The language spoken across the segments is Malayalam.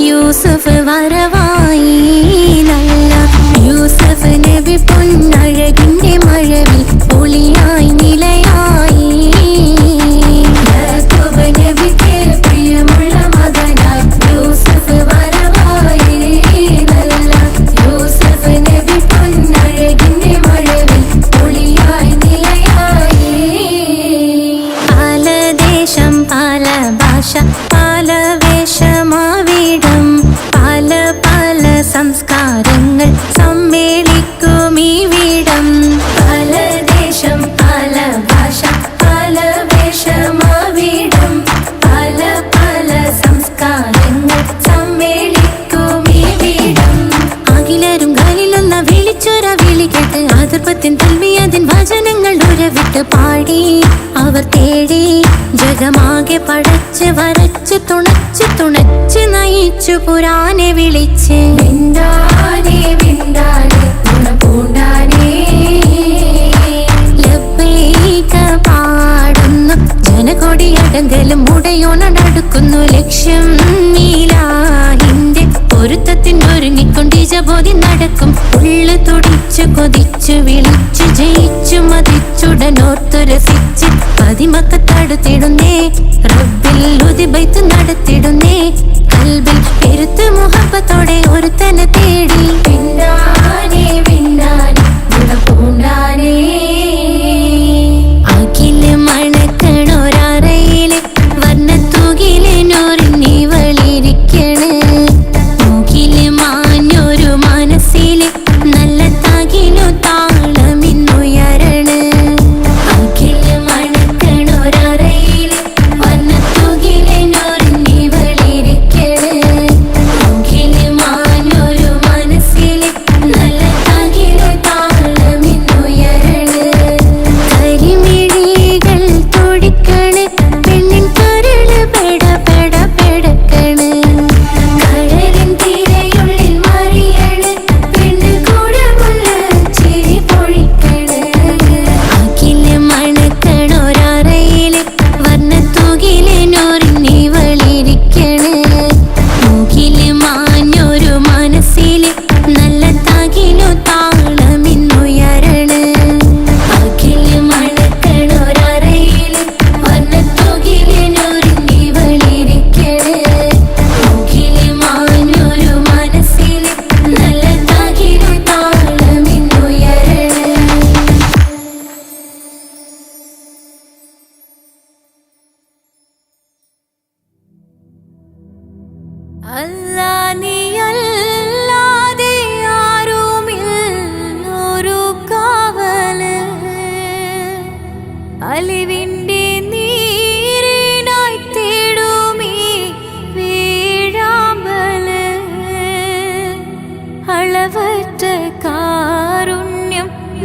യൂസഫ് വരവായി നല്ല യൂസഫ് നബി പൊന്നഴകിന്റെ മഴവിൽ ഒളിയായി നിലയായി യാക്കൂബ് നബിക്ക് പ്രിയമുള്ള മകനായി യൂസഫ് വരവായി നല്ല യൂസഫ് നബി പൊന്നഴകിന്റെ മഴവിൽ ഒളിയായി നിലയായി പല ദേശം പല ഭാഷ പല വേഷമാവിടം പല പല സംസ്കാരങ്ങൾ സമ്മേളിക്കും ഈ വീടം പല ദേശം പല ഭാഷ പല വേഷമാവിടം പല പല സംസ്കാരങ്ങൾ സമ്മേളിക്കും ഈ വീടം അഖിലരും ഖലിലൊന്ന വിളിച്ചൊര വിളികെട്ട് ആദർഭത്തിൻ തൽവിയതിൻ വചനങ്ങൾ ഉരവിട്ട് പാടി അവർ തേടി ജഗമാകെ പടച്ച് വരച്ച് തുണച്ച് തുണച്ച് നയിച്ചു പുരാനെ വിളിച്ച് വിണ്ടാനേ വിണ്ടാനേ ഗുണപൂണ്ടാനേ ലബ്ബൈക പാടുന്നു ജനകൊടിയടങ്കലും മുടയോണടുക്കുന്നു ലക്ഷ്യം നീലാഹിന്റെ പൊരുത്തത്തിനൊരുങ്ങിക്കൊണ്ടിജബോധി നടക്കും ഉള്ളു തുടിച്ചു കൊതിച്ചു വിളിച്ചു ജയിച്ചു മതിച്ചുടനോർത്തു രസിച്ച് പതിമക്കത്തടുത്തിടുന്നേ റബ്ബിൽ ഉദിബൈത്ത് നടത്തിടുന്നേ കൽബിൽ പെരുത്ത് മുഹബത്തോടെ ഒരുത്തനെ തേടി പിന്നാനേ പിന്നാനേ ഗുണപൂണ്ടാനേ അഖില് മണക്കണൊരറയില് വർണ്ണത്തൂകില് നൂറിനി വളിരിക്കണ് മൂക്കില് മാഞ്ഞൊരു മനസ്സില് നല്ല തകിലു താളമിന്നുയരണ അഖില് മണക്കണൊരറയില് വർണ്ണത്തൂകില് നൂറിനി വളിരിക്കണ് മൂക്കില്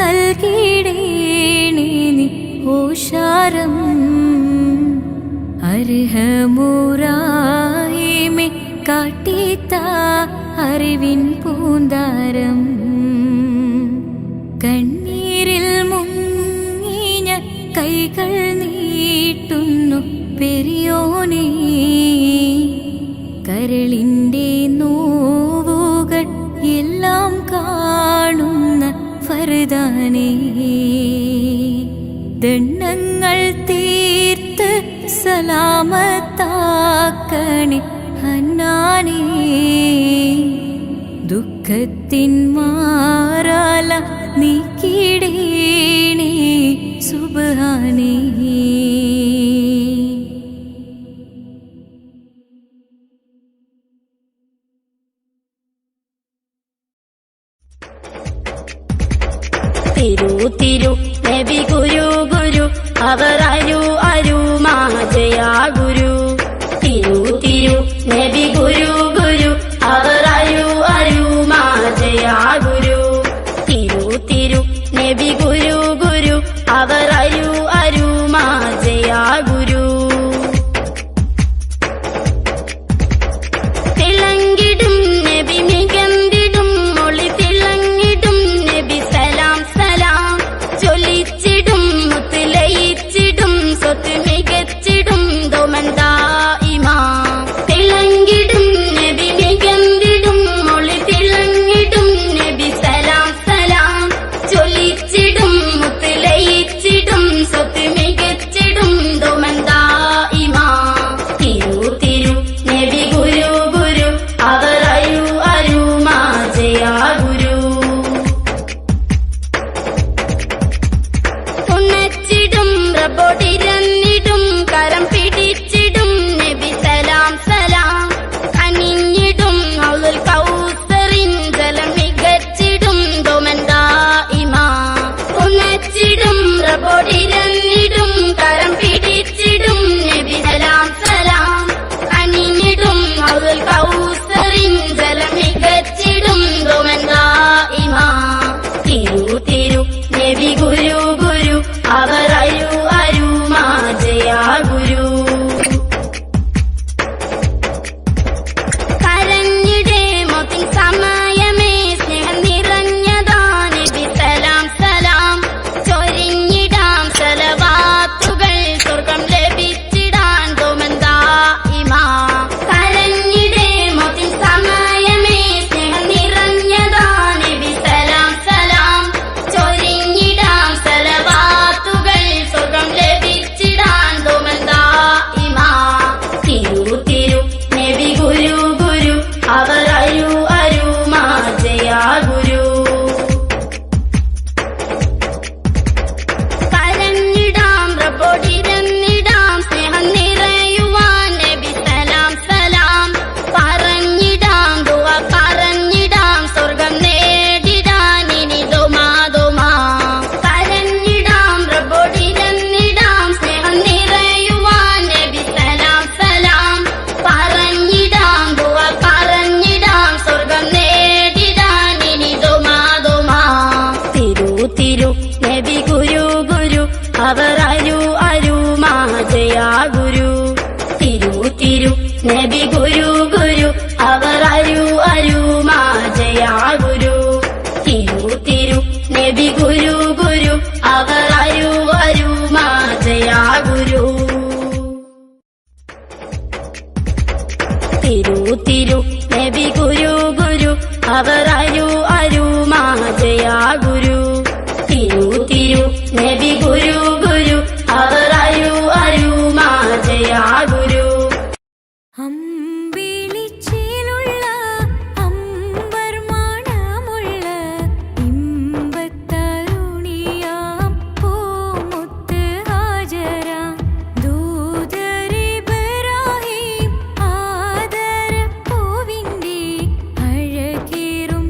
നൽകിടേണേ നീ ഓശാരം അർഹമുറാഹിമേ കാട്ടിത്ത അറിവിൻ പൂന്താരം കണ്ണീരിൽ മുങ്ങിഞ്ഞ കൈകൾ നീട്ടുന്നു പെരിയോനേ കരളിൻ്റെ നോവുകൾ എല്ലാം കാണുന്ന ഫർദാനേ ദണ്ണങ്ങൾ തീർത്ത് സലാമത്താക്കണേ ഹന്നാനേ ദുഃഖത്തിൻ മാറാല നീക്കിടേണേ സുബ്ഹാനേ. തിരു തിരു നബി ഗുരു ഗുരു അവർ അരു അരു മാജയാ ഗുരു. തിരു തിരു നബി ഗുരു ഗുരു അവർ അരു അരു മാജയാ ഗുരു. തിരു തിരു നബി ഗുരു ഗുരു അവർ അരു അരു മാജയാ ഗുരു. തിളങ്ങിടും നബി മികന്തിടും മൊളി തിളങ്ങിടും നബി സലാം സലാം ചൊല്ലിച്ചിടും മുത്തുലയിച്ചിടും സ്വത്ത് മികച്ചിടും ദോമന്താ ഇമാ. തിളങ്ങിടും നബി മികന്തിടും മൊളി തിളങ്ങിടും നബി സലാം സലാം ചൊല്ലിച്ചിടും മുത്തുലയിച്ചിടും സ്വത്ത് മികച്ചിടും ദോമന്താ ഇമാ. തിരു തിരു നബി ഗുരു ഗുരു അവർ അരു അരു മാജയാ ഗുരു. ഉണച്ചിടും റബ്ബോടിരന്നിടും കരം പിടിച്ചിടും നബി സലാം സലാം അണിഞ്ഞിടും ഔലുൽ കൗസറിൻ ജലം മികച്ചിടും ദോമന്താ ഇമാ. ഉണച്ചിടും റബ്ബോടിരന്നിടും കരം പിടിച്ചിടും നബി സലാം സലാം അണിഞ്ഞിടും ഔലുൽ കൗസറിൻ ജലം മികച്ചിടും ദോമന്താ ഇമാ. തിരു തിരു നബി ഗുരു ഗുരു അവർ അരു അരു മാജയാ ഗുരു. കരഞ്ഞിടേ മോത്തിൻ സമയമേ സ്നേഹം നിറഞ്ഞതാ നബി സലാം സലാം ചൊരിഞ്ഞിടാം സലവാത്തുകൾ സ്വർഗം ലഭിച്ചിടാൻ ദോമന്താ ഇമാ. കരഞ്ഞിടേ മോത്തിൻ സമയമേ സ്നേഹം നിറഞ്ഞതാ നബി സലാം സലാം ചൊരിഞ്ഞിടാം സലവാത്തുകൾ സ്വർഗം ലഭിച്ചിടാൻ ദോമന്താ ഇമാ. തിരു തിരു നബി ഗുരു ഗുരു അവർ അരു അരു മാജയാ ഗുരു. കരഞ്ഞിടാം റബ്ബോടിരന്നിടാം സ്നേഹം നിറയുവാൻ നബി സലാം സലാം പറഞ്ഞിടാം ദുആ പറഞ്ഞിടാം സ്വർഗം നേടിടാൻ ഇനി ദോമാ ദോമാ. കരഞ്ഞിടാം റബ്ബോടിരന്നിടാം സ്നേഹം നിറയുവാൻ നബി സലാം സലാം പറഞ്ഞിടാം ദുആ പറഞ്ഞിടാം സ്വർഗം നേടിടാൻ ഇനി ദോമാ ദോമാ. തിരു തിരു നബി ഗുരു ഗുരു അവർ അരു അരു മാജയാ ഗുരു. തിരു തിരു നബി ഗുരു ഗുരു അവർ അരു അരു മാജയാ ഗുരു. തിരു തിരു നബി ഗുരു ഗുരു അവർ അരു അരു മാജയാ ഗുരു. തിരു തിരു നബി ഗുരു ഗുരു അവർ അരു അരു മാജയാ ഗുരു. തിരു തിരു നബി ഗുരു ഗുരു അവർ അരു അരു മാജയാ ഗുരു. അമ്പിളിച്ചേലുള്ള അമ്പർ മണമുള്ള ഇമ്പത്തരുണിയാം പൂമുത്ത് ഹാജര ദൂതരിബ്രാഹിം ആദരപ്പൂവിൻ്റെ അഴകേറും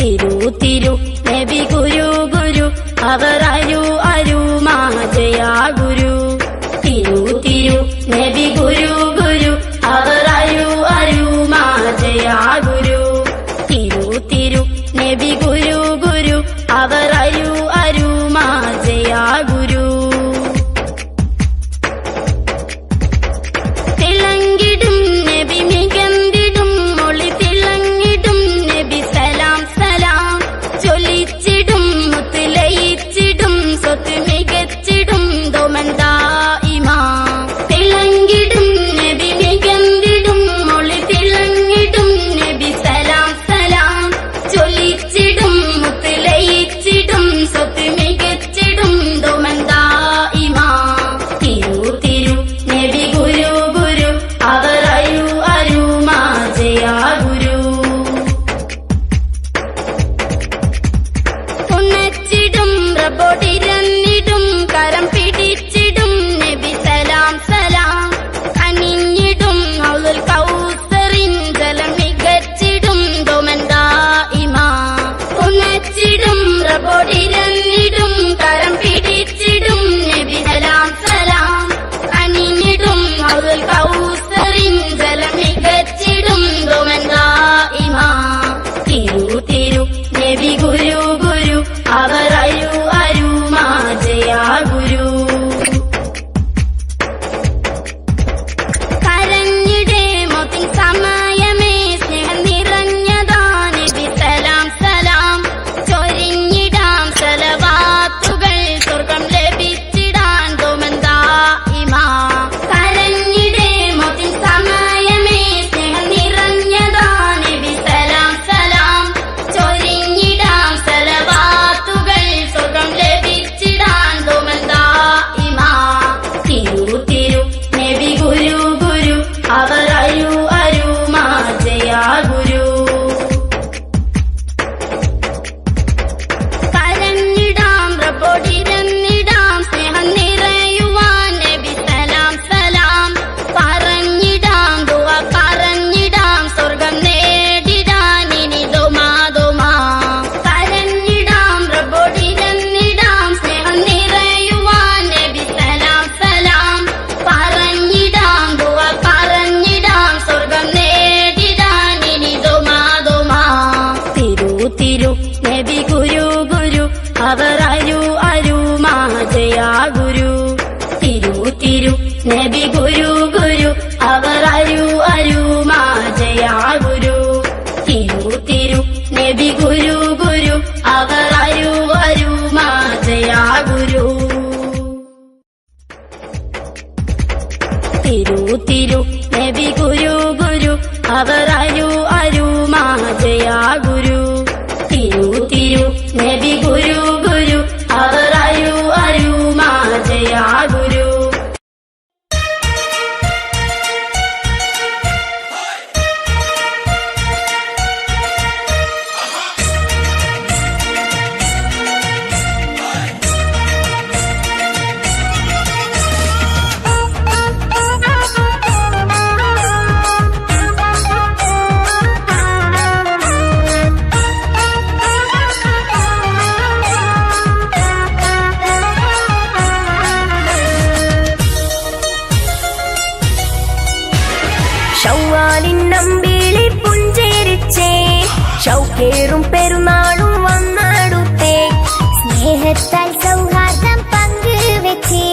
തിരു തിരു നബി ഗുരു ഗുരു അവർ അരു അരു മാജയാ ഗുരു തിരു തിരു നബി ഗുരു ഗുരു അവർ അരു അരു മാജയാ ഗുരു തിരു തിരു നബി ഗുരു ഗുരു അവർ അരു അരു മാജയാ ഗുരു തിളങ്ങിടും നബി മികന്തിടും മൊളി തിളങ്ങിടും നബി സലാം സലാം ചൊല്ലിച്ചിടും മുത്ത് ലയിച്ചിടും സ്വത്ത് മികച്ചിടും ദോമന്താ ഇമാ തിളങ്ങിടും നബി മികന്തിടും മൊളി തിളങ്ങിടും നബി സലാം സലാം ചൊല്ലിച്ചിടും മുത്ത് ലയിച്ചിടും സ്വത്ത് മികച്ചിടും ദോമന്താ ഇമാ തിരു തിരു നബി ഗുരു ഗുരു അവർ അരു അരു മാജയാ ഗുരു ഉണച്ചിടും റബ്ബോടിരന്നിടും കരം പിടിച്ചിടും നബി സലാം സലാം അണിഞ്ഞിടും ഹൗലുൽ കൗസറിൻ ജലം മികച്ചിടും ദോമന്താ ഇമാ ഉണച്ചിടും റബ്ബോടിരന്നിടും കരം പിടിച്ചിടും നബി സലാം സലാം അണിഞ്ഞിടും ഹൗലുൽ കൗസറിൻ ജലം മികച്ചിടും ദോമന്താ ഇമാ തിരു തിരു നബി ഗുരു ഗുരു അവർ അരു അരു മാജയാ ഗുരു കരഞ്ഞിടേ മോത്തിൻ സമയമേ സ്നേഹം നിറഞ്ഞതാ നബി സലാം സലാം ചൊരിഞ്ഞിടാം സലവാത്തുകൾ സ്വർഗം ലഭിച്ചിടാൻ ദോമന്താ ഇമാ കരഞ്ഞിടേ മോത്തിൻ സമയമേ സ്നേഹം നിറഞ്ഞതാ നബി സലാം സലാം ചൊരിഞ്ഞിടാം സലവാത്തുകൾ സ്വർഗം ലഭിച്ചിടാൻ ദോമന്താ ഇമാ തിരു തിരു നബി ഗുരു ഗുരു അവർ അരു അരു മാജയാ ഗുരു കരഞ്ഞിടാം റബ്ബോടിരന്നിടാം സ്നേഹം നിറയുവാൻ നബി സലാം സലാം പറഞ്ഞിടാം ദുആ പറഞ്ഞിടാം സ്വർഗം നേടിടാൻ ഇനി ദോമാ ദോമാ കരഞ്ഞിടാം റബ്ബോടിരന്നിടാം സ്നേഹം നിറയുവാൻ നബി സലാം സലാം പറഞ്ഞിടാം ദുആ പറഞ്ഞിടാം സ്വർഗം നേടിടാൻ ഇനി ദോമാ ദോമാ തിരു തിരു നബി ഗുരു ഗുരു അവർ അരു അരു മാജയാ ഗുരു തിരു തിരു നബി ഗുരു ഗുരു അവർ അരു അരു മാജയാ ഗുരു തിരു തിരു നബി ഗുരു ഗുരു അവർ അരു അരു മാജയാ ഗുരു തിരു തിരു നബി ഗുരു ഗുരു അവർ അരു അരു മാജയാ ഗുരു തിരു തിരു നബി ഗുരു ഗുരു അവർ അരു അരു മാജയാ ഗുരു ഷവ്വാലിൻ നമ്പിളി പുഞ്ചിരിച്ചേ ഷൗക്കേറും പെരുന്നാളും വന്നടുത്തേ സ്നേഹത്താൽ സൗഹാർദ്ദം പങ്കുവെച്ചേ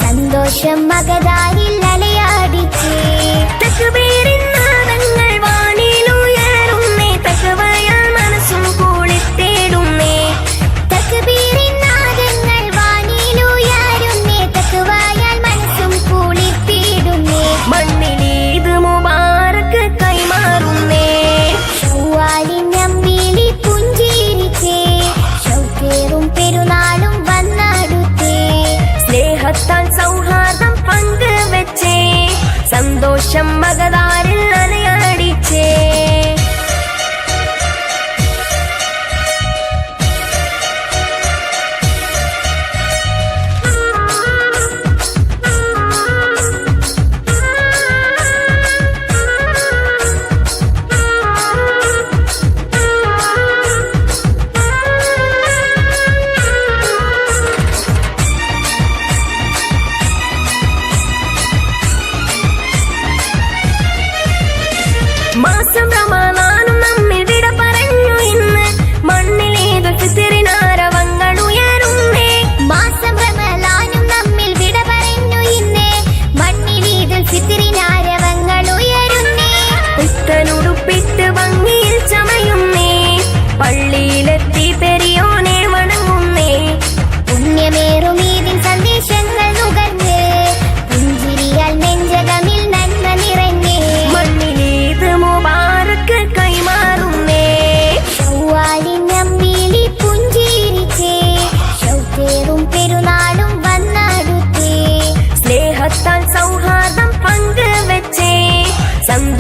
സന്തോഷം മകതാരിൽ അലയാടിച്ചേ തക്ബീറിൻ നാദങ്ങൾ വാനിലുയരുന്നേ തഖ്വയാൽ മനസ്സും കുളിർത്തേടുന്നേ തക്ബീറിൻ നാദങ്ങൾ വാനിലുയരുന്നേ തഖ്വയാൽ മനസ്സും കുളിർത്തിടുന്നേ മണ്ണിലീത് മുബാറക്ക് കൈമാറുന്നേ ഷവ്വാലിൻ നമ്പിളി പുഞ്ചിരിച്ചേ ഷൗക്കേറും പെരുന്നാളും വന്നടുത്തേ സ്നേഹത്താൽ സൗഹാർദ്ദം പങ്കുവെച്ചേ സന്തോഷം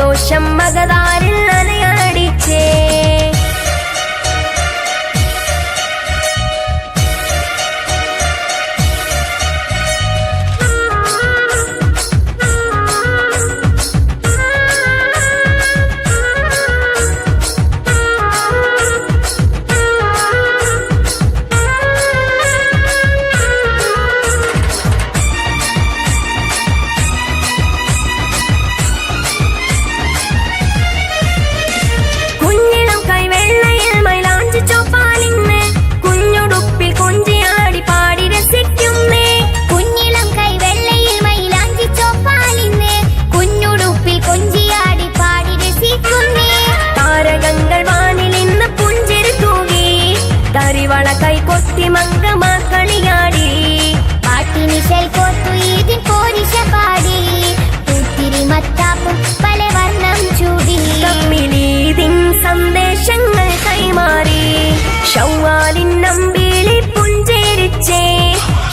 സന്തോഷം മഗതാരിൽ അലയടിച്ചേ. കൈ കൊത്തി മംഗമാക്കളിയാടി പാട്ടിനിശൽ കോർത്തു ഈദിൻ പോരിശ പാടി പൂത്തിരി മത്താപ്പും പല വർണ്ണം ചൂടി തമ്മിലീദിൻ സന്ദേശങ്ങൾ കൈമാറി ശൗവാലിൻ നമ്പിളി പുഞ്ചേരിച്ചേ.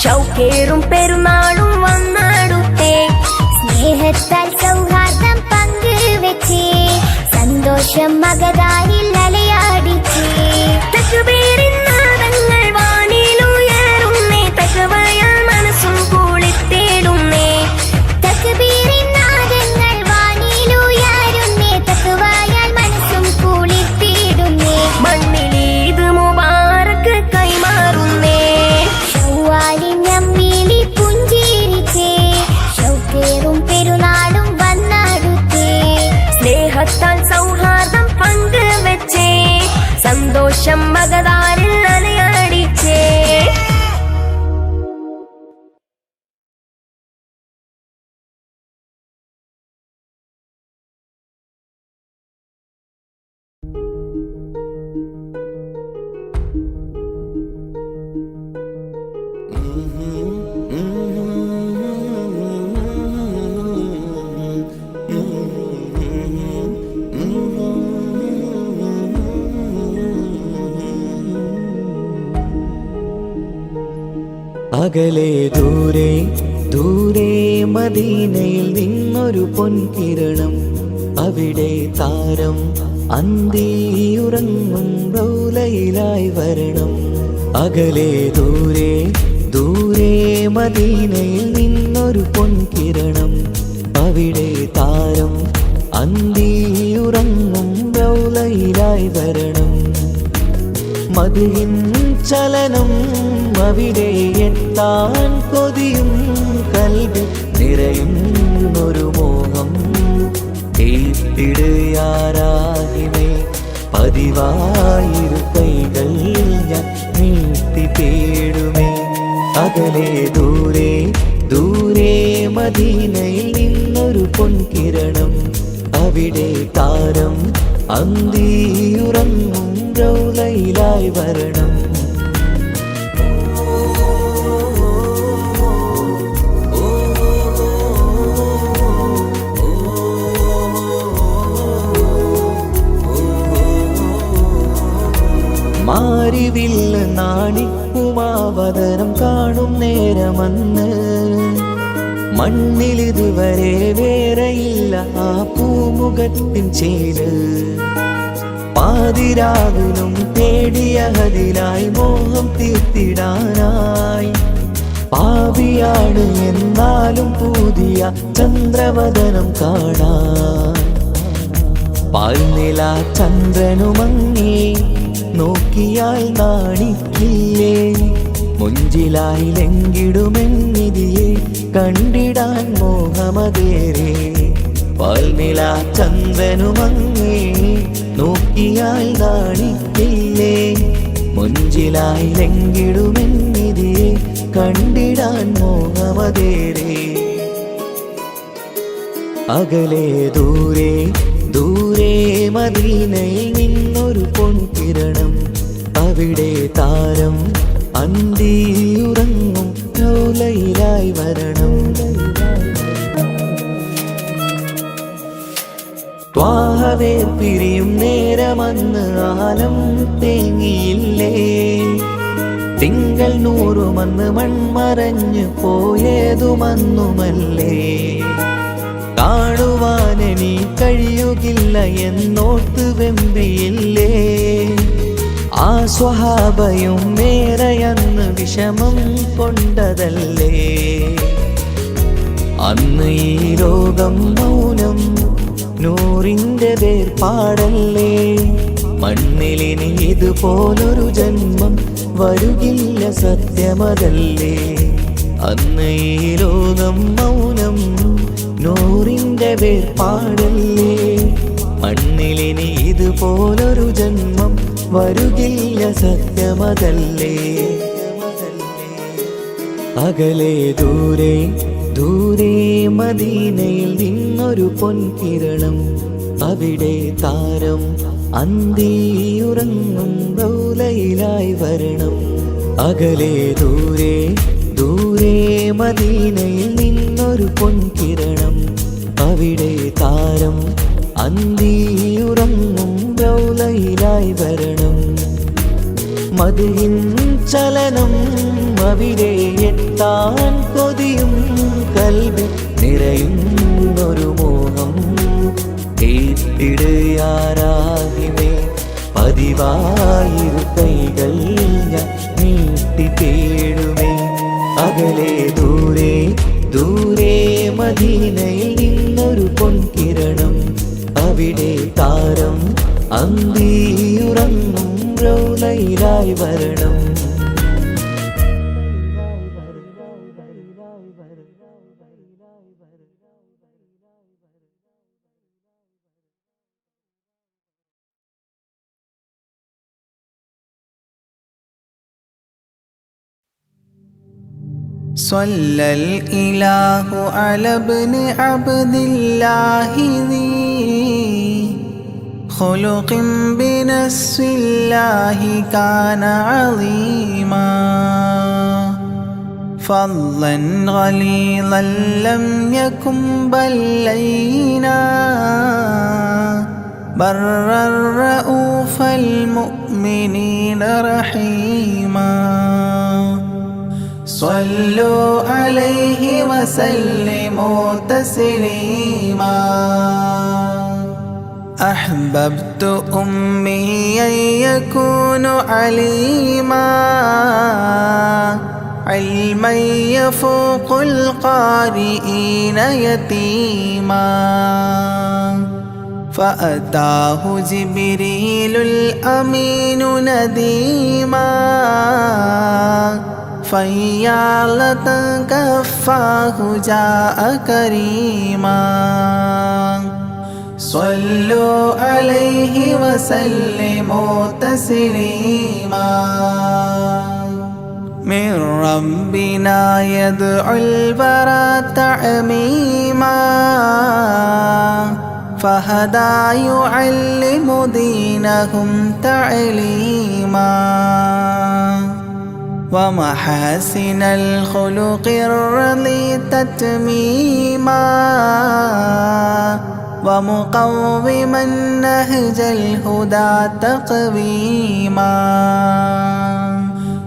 ഷൗക്കേറും പെരുന്നാളും വന്നടുത്തേ. സ്നേഹത്താൽ സൗഹാർദ്ദം പങ്കുവെച്ചേ. സന്തോഷം മഗതാരിൽ അലയാടിച്ചേ. തക്ബീറിൻ നാദങ്ങൾ വാനിലുയരുന്നേ. തഖ്വയാൽ മനസ്സും കുളിർത്തിടുന്നേ. തക്ബീറിൻ നാദങ്ങൾ വാനിലുയരുന്നേ. തഖ്വയാൽ മനസ്സും കുളിർത്തിടുന്നേ. മണ്ണിലീദ് മുബാറക്ക് കൈമാറുന്നേ. ശൗവാലിൻ നമ്പിളി പുഞ്ചിരിച്ചേ. ഷൗക്കേറും പെരുന്നാളും വന്നടുത്തേ. സ്നേഹത്താൽ സൗഹാർദ്ദം പങ്കുവെച്ചേ. സന്തോഷം മഗതാരിൽ അലയടിച്ചേ. അകലെ ദൂരെ ദൂരെ മദീനയിൽ നിന്നൊരു പൊൻകിരണം. അവിടെ താരം അന്തിയുറങ്ങും റൗലയിലായി വരണം. അകലെ ദൂരെ ദൂരെ മദീനയിൽ നിന്നൊരു പൊൻകിരണം. അവിടെ താരം അന്തിയുറങ്ങും റൗലയിലായി വരണം. മദിയിൻ ചലനം അവിടെ എത്താൻ കൊതിയും കൽബിൽ നിറയുന്നൊരു മോഹം. തീർത്തിടുയാരാഹിമേ പതിവായിരു കൈകൾ ഞാൻ നീട്ടി തേടുമേ. അകലെ ദൂരെ ദൂരെ മദീനയിൽ നിന്നൊരു പൊൻകിരണം. അവിടെ താരം അന്തിയുറങ്ങും റൗലയിലായി വരണം. മാരിവില്ല് നാണിക്കുമാവതരം കാണും നേരമന്ന്. മണ്ണിലിതുവരെ വേറെയില്ല ആ പൂമുഖത്തിൻ ചേര്. പാതിരാവിലും തേടിയ ഹദിലായി മോഹം തീർത്തിടാനായി. പാവിയാണ് എന്നാലും പുതിയ ചന്ദ്രവദനം കാണാൻ. പാൽനില ചന്ദ്രനുമങ്ങി നോക്കിയാൽ നാണിക്കില്ലേ. മുഞ്ചിലായി ലംഘിടുമെന്നിതിയെ കണ്ടിടാൻ മോഹമതേറെ. പാൽനില ചന്ദ്രനുമങ്ങി നോക്കിയാൽ നാണിക്കില്ലേ. മുഞ്ചിലായി ലംഘിടുമെന്നിതിയെ കണ്ടിടാൻ മോഹമതേറെ. അകലെ ദൂരെ ദൂരെ മദീനയിൽ നിന്നൊരു പൊൻകിരണം. അവിടെ താരം അന്തിയുറങ്ങും റൗലയിലായി വരണം. ത്വാഹവേ പിരിയും നേരമന്ന് ആലം തേങ്ങിയില്ലേ. തിങ്കൾ നൂറുമന്ന് മൺമറഞ്ഞു പോയതുമന്നുമല്ലേ. കാണുവാനെനി കഴിയുകില്ല എന്നോർത്ത് വെമ്പിയില്ലേ. ആ സ്വഹാബയും മേറെയന്ന് വിഷമം കൊണ്ടതല്ലേ. അന്ന് ഈ ലോകം മൗനം, നൂറിൻ്റെ വേർപാടല്ലേ. മണ്ണിലിനി ഇതുപോലൊരു ജന്മം വരുകില്ല, സത്യമതല്ലേ. അന്ന് ഈ ലോകം മൗനം, നൂറിൻ്റെ വേർപാടല്ലേ. മണ്ണിലിനി ഇതുപോലൊരു ജന്മം വരുകില്ല, സത്യമതല്ലേ. അകലെ ദൂരെ ദൂരെ മദീനയിൽ നിന്നൊരു പൊൻകിരണം. അവിടെ താരം അന്തിയുറങ്ങും റൗലയിലായി വരണം. അകലെ ദൂരെ ദൂരെ മദീനയിൽ നിന്നൊരു പൊൻകിരണം. അവിടെ താരം അന്തിയുറങ്ങും റൗലയിലായി വരണം. മദിഹിൻ ചലനം അവിടെ എത്താൻ കൊതിയും കൽബിൽ നിറയുന്നൊരു മോഹം. കേട്ടിടയാരാഹിമേ പതിവായിരു കൈകൾ ഞാൻ നീട്ടി തേടുമേ. അകലെ ദൂരെ ദൂരെ മദീനയിൽ നിന്നൊരു പൊൻകിരണം. അവിടെ താരം അന്തിയുറങ്ങും റൗലയിലായി വരണം. صلى الإله على ابن عبد الله ذي خلق بنص الله كان عظيما. فضلا غليظا لم يكن بل لينا. برا رؤوف المؤمنين رحيما. صلوا عليه وسلموا تسليما. أحببت أمي أن يكون عليما. علما يفوق القارئين يتيما. فأتاه جبريل الأمين نديما. فيالة كفاه جاء كريما. صلوا عليه وسلموا تسليما. من ربنا يدعو البرى تعميما. فهدى يعلم دينهم تعليما. ومحاسن الخلق الرضي تتميما. ومقوما نهج الهدى تقويما.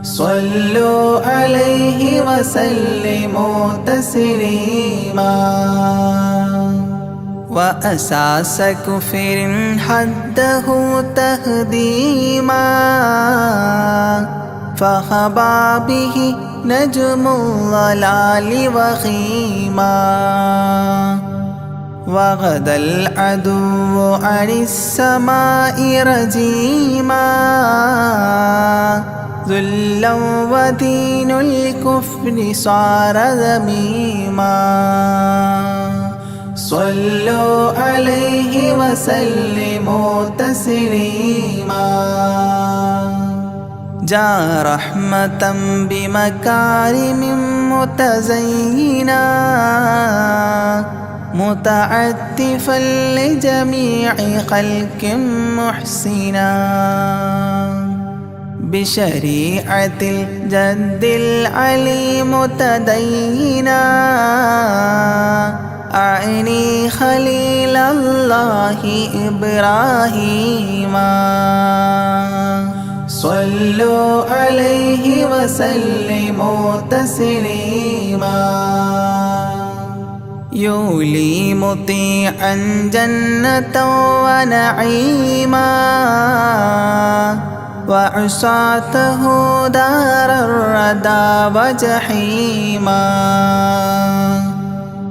صلوا عليه وسلموا تسليما. وأساس كفر حده تهديما. فخبا به نجم الضلال وخيما. وغدا العدو عن السماء رجيما. ذلا ودين الكفر صار ذميما. صلوا عليه وسلموا تسليما. جاء رحمة بمكارم متزينا. متعتفا لجميع خلق محسنا. بشريعة الجد العلي متدينا. أعني خليل الله إبراهيم. صلوا عليه وسلموا تسليما. يولي مطيعا جنة ونعيما وعصاته دار الردى وجحيما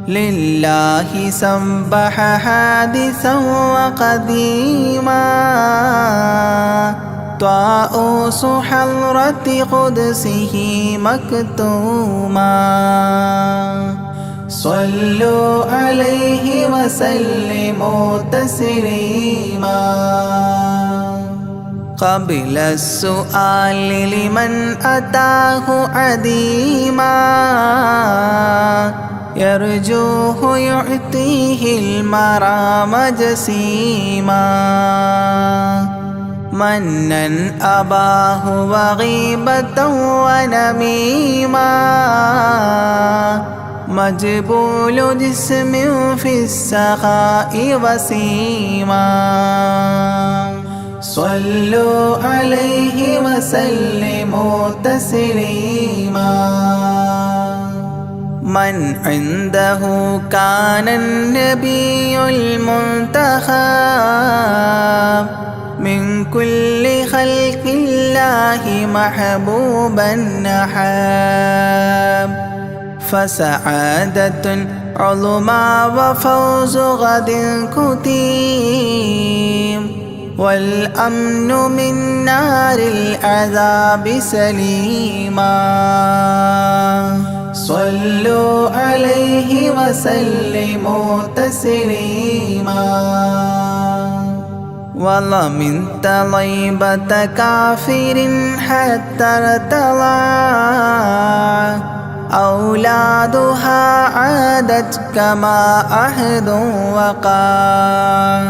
لله سبح حادثا وقديما طاؤوس حضرة قدسه مكتوما صلوا عليه وسلموا تسليما قبل السؤال لمن أتاه عديما يرجوه يعطيه المرام جسيما منا أباه وغيبة ونميما مجبول جسم في السخاء وسيما صلوا عليه وسلموا تسليما من عنده كان النبي المنتخب من كل خلق الله محبوبا نحاب فسعادة عظمى وفوز غد كتيم والأمن من نار العذاب سليما صلوا عليه وسلموا تسليما ومن طيبة كافر حتى ارتضى أولادها عادت كما عهد وقع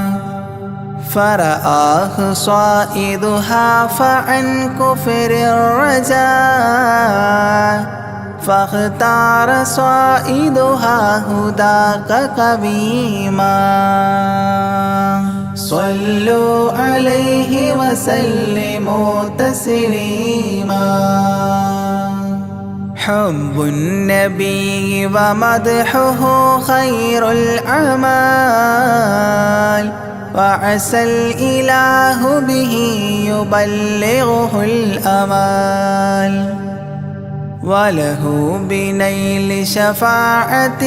فرآه صائدها فعن كفر الرجاء فاختار صائدها هداك قويما صلوا عليه وسلموا تسليما حب النبي ومدحه خير الأعمال وعسى الإله به يبلغه الأمال وله بنيل شفاعة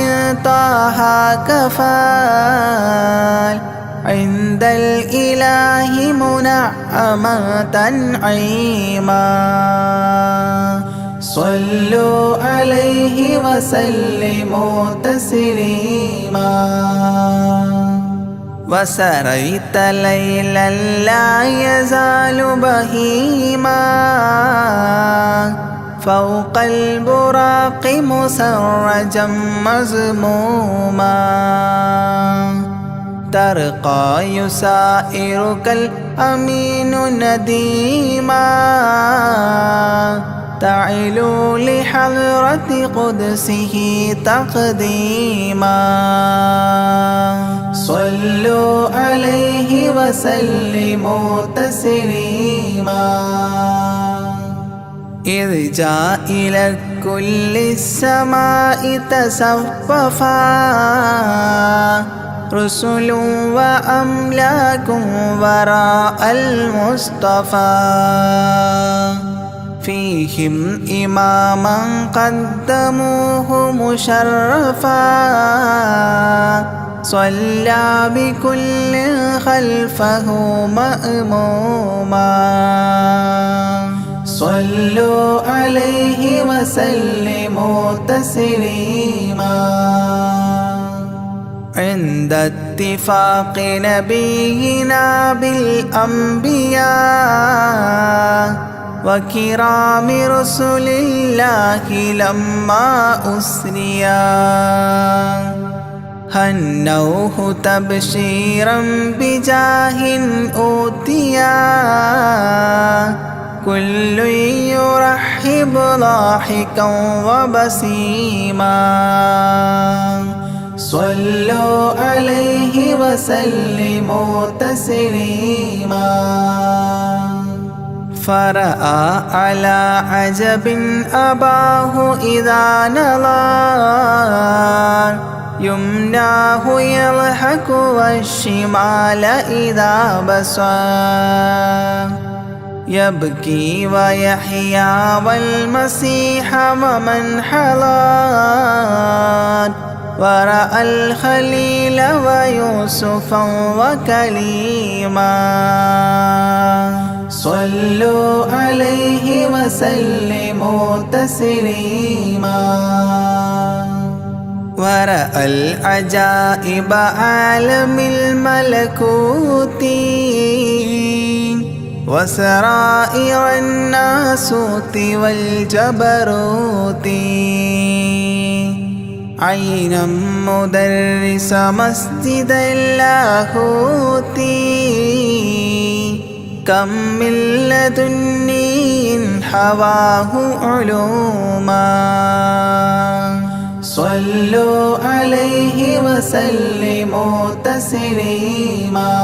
طه كفال عند الإله منعما تنعيما صلوا عليه وسلموا تسليما وسريت ليلا لا يزال بهيما فوق البراق مسرجا مزموما ترقى يسائرك الأمين نديما تعلو لحضرة قدسه تقديما صلوا عليه وسلموا تسليما إذ جاء إلى كل السماء تصففا رسل وأملاك وراء المصطفى فيهم إماما قدموه مشرفا صلى بكل خلفه مأموما صلوا عليه وسلموا تسليما عند اتفاق نبينا بالأنبياء وكرام رسل الله لما أسريا هنوه تبشيرا بجاه أوتيا كل يرحب ضاحكا وبسيما صلوا عليه وسلموا تسليما فرأى على عجب أباه إذا نظر يمناه يضحك والشمال إذا بصى يبكي ويحيى والمسيح ومن حضر ورأى الخليل ويوسفا وكليما صلوا عليه وسلموا تسليما ورأى العجائب عالم الملكوت وسرائر الناسوت والجبروت عينا مدرس مسجد اللاهوت كم من لدني حواه علوما صلوا عليه وسلموا تسليما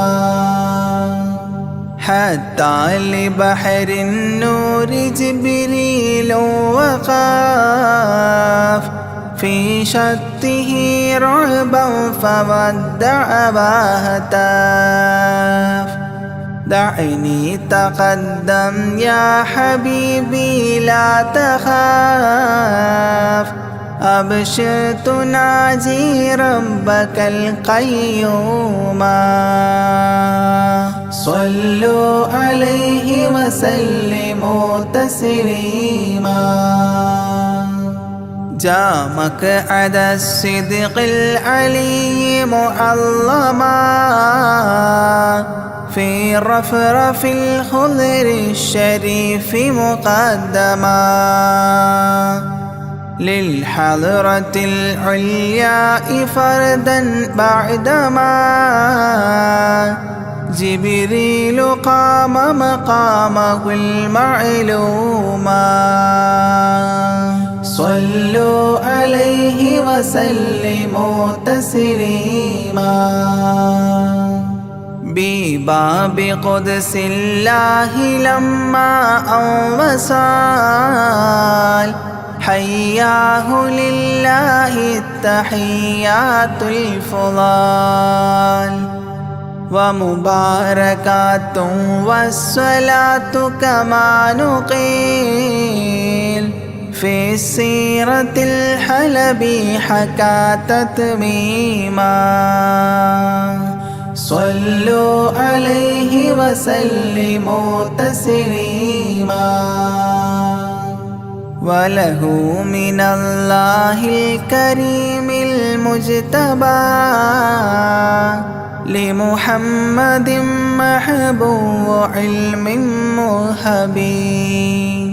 حتى لبحر النور جبريل وقاف في شته رعبا فودع وهتاف دعني تقدم يا حبيبي لا تخاف أبشر تناجي ربك القيوم صلوا عليه وسلموا تسليما جاء مقعد الصدق العلي معظما في رفرف الخضر الشريف مقدما للحضرة العلياء فردا بعدما جبريل قام مقامه المعلوما صلوا عليه وسلموا تسليما بباب قدس الله لما أنوصال حياه لله التحيات الفضال ومباركات والصلاة كما نقيل في سيرة الحلبي حكى تتميما صلوا عليه وسلموا تسليما وله من الله الكريم المجتبى لمحمد محبوب علم مهبي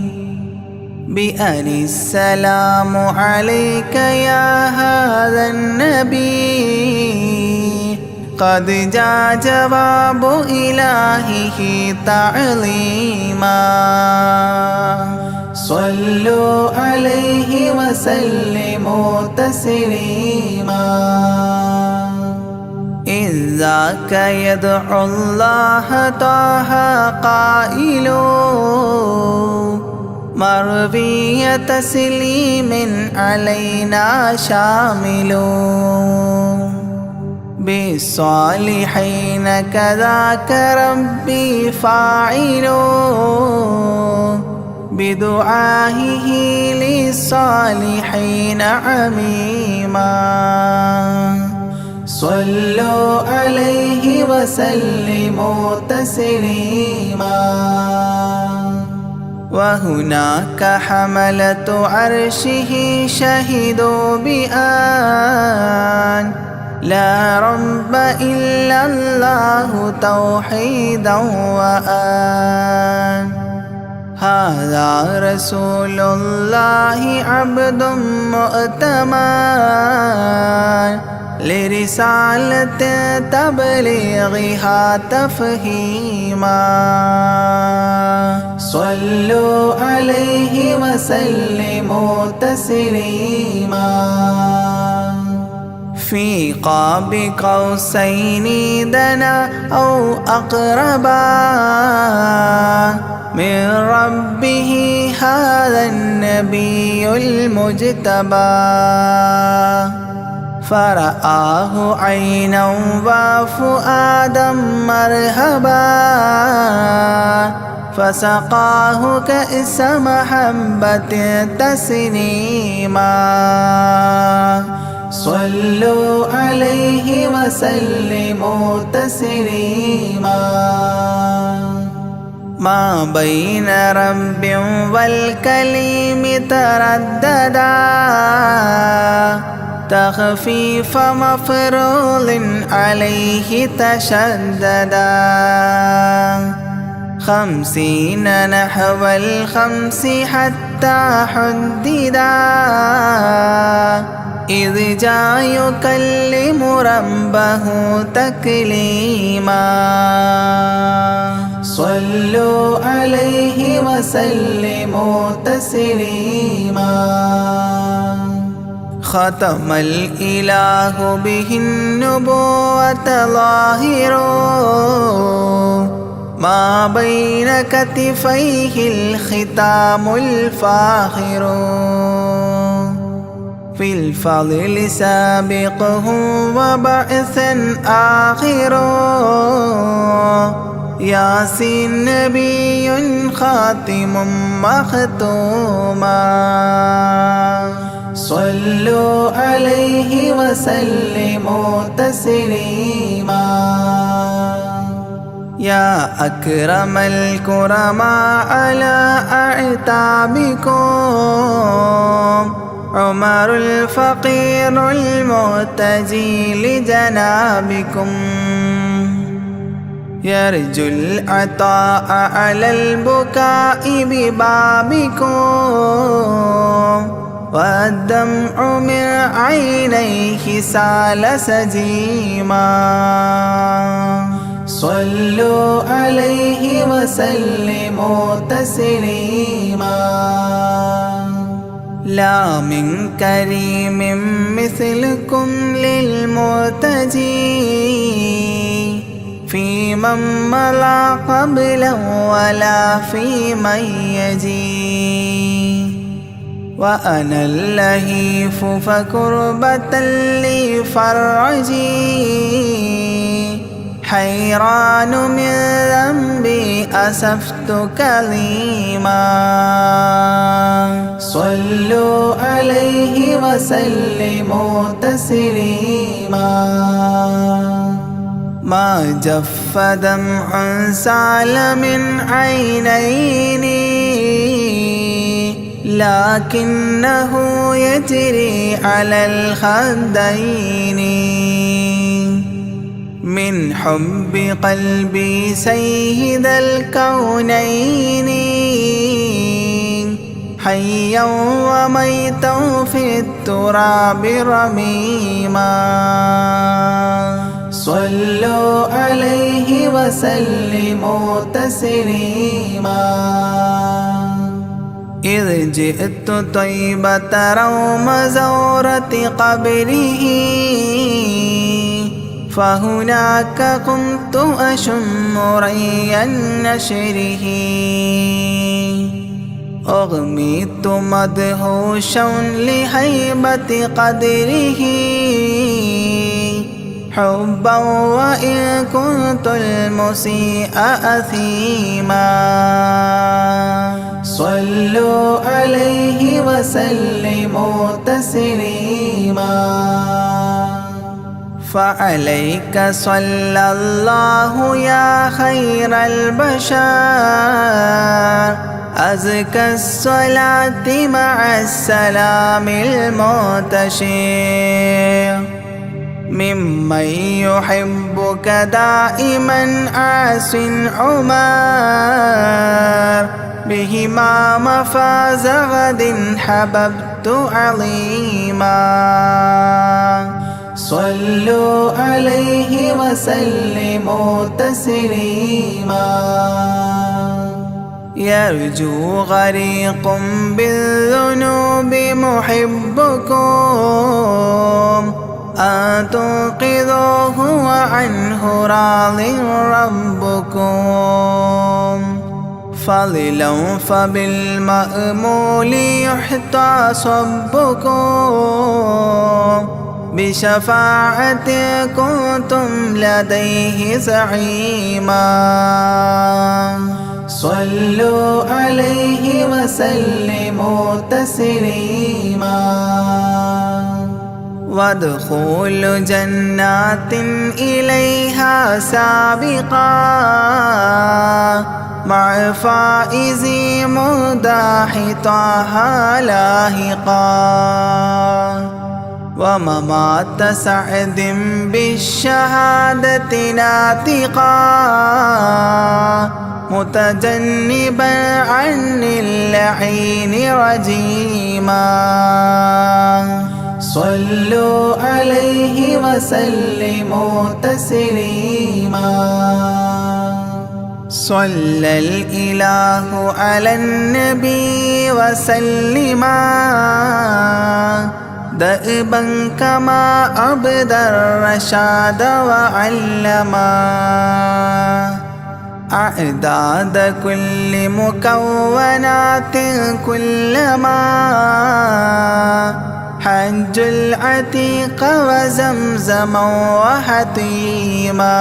بأن السلام عليك يا هذا النبي قد جاء جواب إلهه تعظيما صلوا عليه وسلموا تسليما إذ ذاك يدعو الله طه قائل مروي تسليم علينا شامل بالصالحين كذاك ربي فاعل بدعائه للصالحين عميما صلوا عليه وسلموا تسليما وهناك حملة عرشه شهدوا بأن لا رب إلا الله توحيدا وأن هذا رسول الله عبد مؤتمن لرسالة تبليغها تفهيما صلوا عليه وسلموا تسليما في قاب قوسين دنا أو أقربا من ربه هذا النبي المجتبى فرآه عينا وفؤادا مرحبا فسقاه كأس محبة تسنيما صلوا عليه وسلموا تسليما ما بين رب والكليم ترددا تخفيف مفروض عليه تشددا 50 نحو 5 حتى حددا إذ جاء يكلم ربه تكليما صلوا عليه وسلموا تسليما ختم الإله به النبوة ظاهرا ما بين كتفيه الختام الفاخر في الفضل سابقه وبعثا آخر ياسين نبي خاتم مختوما صلوا عليه وسلموا تسليما يا أكرم الكرماء على أعتابكم عمر الفقير المعتجي لجنابكم يرجو العطاء على البكاء ببابكم والدمع من عينيه سال سجيما صلوا عليه وسلموا تسليما لا من كريم مثلكم للمرتجي في من مضى قبلا ولا في من يجي وأنا اللهيف فكربة لي فرجي حيران من ذنبي أسفت كظيما صلوا عليه وسلموا تسليما ما جف دمع سال من عينيني لكنه يجري على الخدين من حب قلبي سيد الكونين حيا وميتا في التراب رميما صلوا عليه وسلموا تسليما إذ جئت طيبة روم زورة قبره فهناك قمت أشم ري نشره أغميت مدهوشا لهيبة قدره حبا وإن كنت المسيء أثيما صلوا عليه وسلموا تسليما فعليك صلى الله يا خير البشر أزكى الصلاة مع السلام المنتشر ممن يحبك دائما عاص عمر بهما مفاز غد حببت عظيما صلوا عليه وسلموا تسليما يرجو غريق بالذنوب محبكم أن تنقذوه وعنه راض ربكم فضلا فبالمأمول يحتى صبكم بشفاعة كنتم لديه زعيما صلوا عليه وسلموا تسليما وادخلوا جنات إليها سابقا مع فائز مداح طه لاحقا وممات سعد بالشهادة ناطقا متجنبا عن اللعين رجيما صلوا عليه وسلموا تسليما صلى الإله على النبي وسلما دأبا كما أبدى الرشاد وعلما أعداد كل مكونات كلما حج العتيق وزمزما وحطيما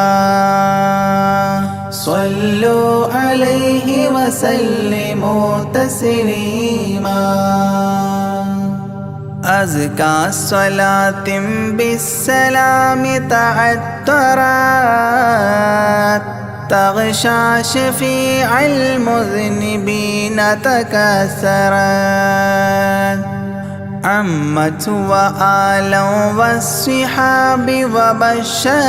صلوا عليه وسلموا تسليما أزكى الصلاة بالسلام تعترت تغشى شفيع المذنبين تكسرت عمت وآلا والصحاب وبشرت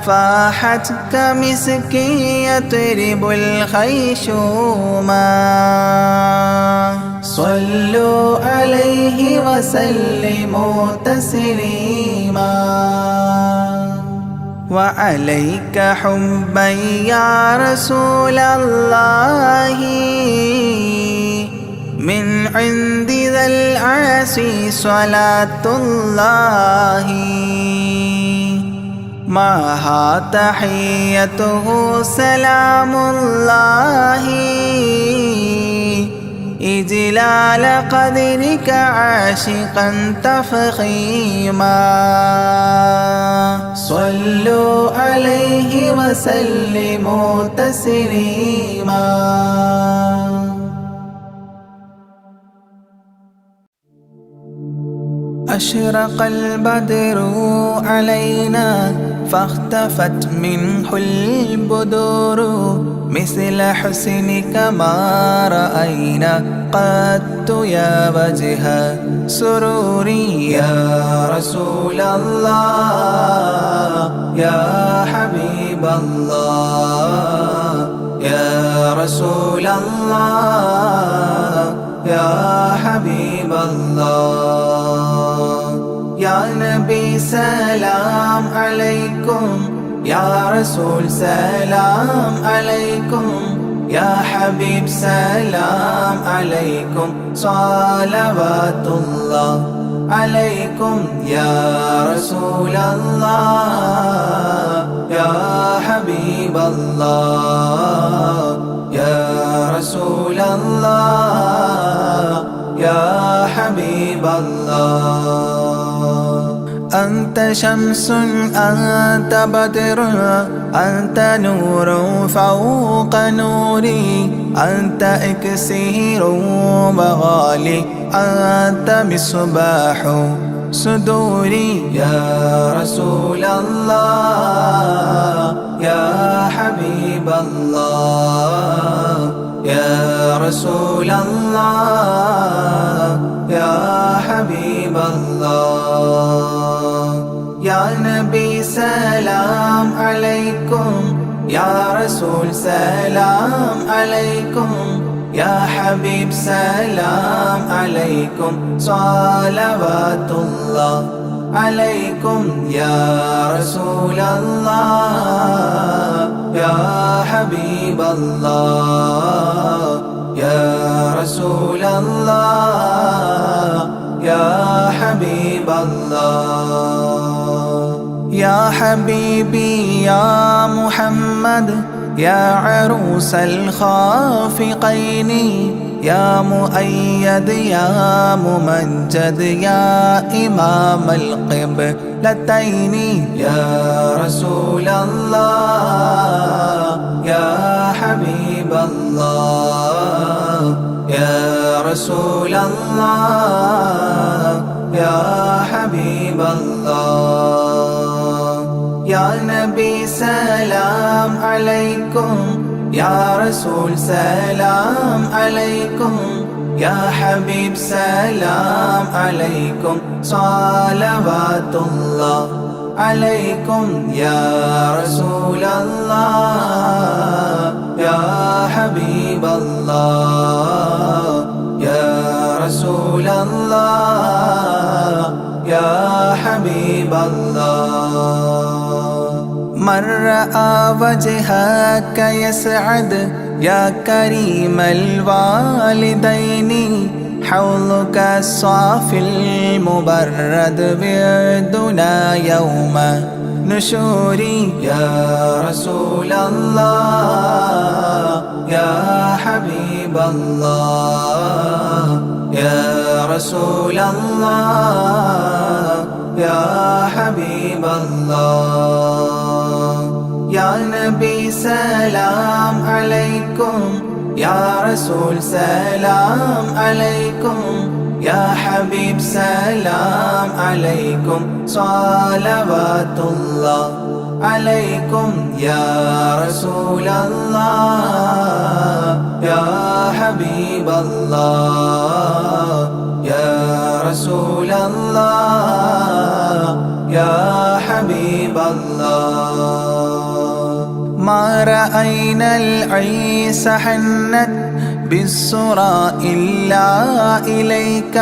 فاحت كمسك يطرب الخيشوما صلوا عليه وسلموا تسليما وعليك حبا يا رسول الله من عند ذا العاصي صلاة الله معها تحيته سلام الله إجلال قدرك عاشقا تفخيما صلوا عليه وسلموا تسليما أشرق البدر علينا فاختفت منه البدور مثل حسنك ما رأينا قط يا وجه سروري يا رسول الله يا حبيب الله يا رسول الله يا حبيب الله يا نبي سلام عليكم يا رسول سلام عليكم يا حبيب سلام عليكم صلوات الله عليكم يا رسول الله يا حبيب الله يا رسول الله يا حبيب الله أنت شمس أنت بدر أنت نور فوق نوري أنت إكسير وغالي أنت مصباح صدوري يا رسول الله يا حبيب الله يا رسول الله يا حبيب الله يا نبي سلام عليكم يا رسول سلام عليكم يا حبيب سلام عليكم صلوات الله عليكم يا رسول الله يا حبيب الله يا رسول الله يا حبيب الله يا حبيبي يا محمد يا عروس الخافقين يا مؤيد يا ممجد يا إمام القبلتين يا رسول الله يا حبيب الله يا رسول الله يا حبيب الله يا نبي سلام عليكم يا رسول سلام عليكم يا حبيب سلام عليكم صلوات الله عليكم يا رسول الله يا حبيب الله يا رسول الله يا حبيب الله من رأى وجهك يسعد يا كريم الوالدين حوضك الصافي المبرد بردنا يوم نشوري يا رسول الله يا حبيب الله يا رسول الله يا حبيب الله يا نبي سلام عليكم يا رسول سلام عليكم يا حبيب سلام عليكم صلوات الله عليكم يا رسول الله يا حبيب الله يا رسول الله يا حبيب الله ما رأينا العيس حنت بالسرى إلا إليك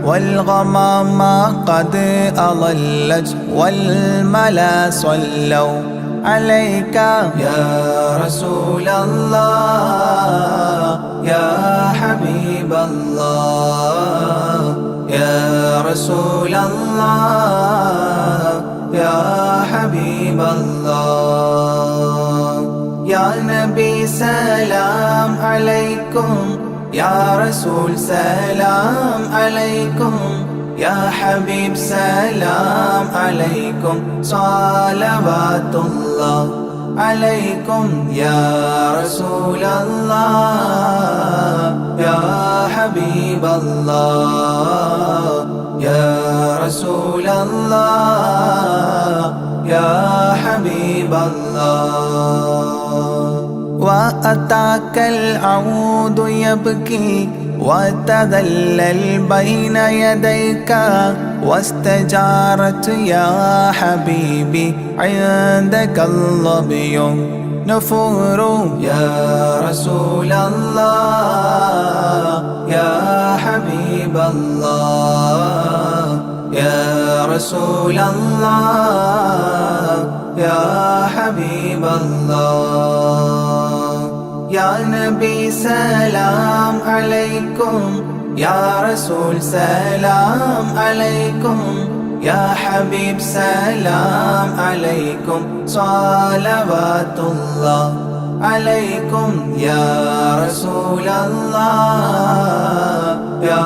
والغمام قد أضلت والملا صلوا عليك يا رسول الله يا حبيب الله يا رسول الله يا حبيب الله يا نبي سلام عليكم يا رسول سلام عليكم يا حبيب سلام عليكم صلوات الله عليكم يا رسول الله يا حبيب الله يا رسول الله يا حبيب الله وأتاك العود يبكي وتذلل بين يديك واستجارت يا حبيبي عندك الظبي نفور يا رسول الله يا حبيب الله يا رسول الله يا حبيب الله يا نبي سلام عليكم يا رسول سلام عليكم يا حبيب سلام عليكم صلوات الله عليكم يا رسول الله يا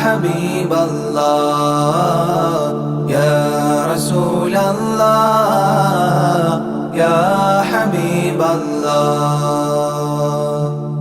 حبيب الله يا رسول الله يا حبيب الله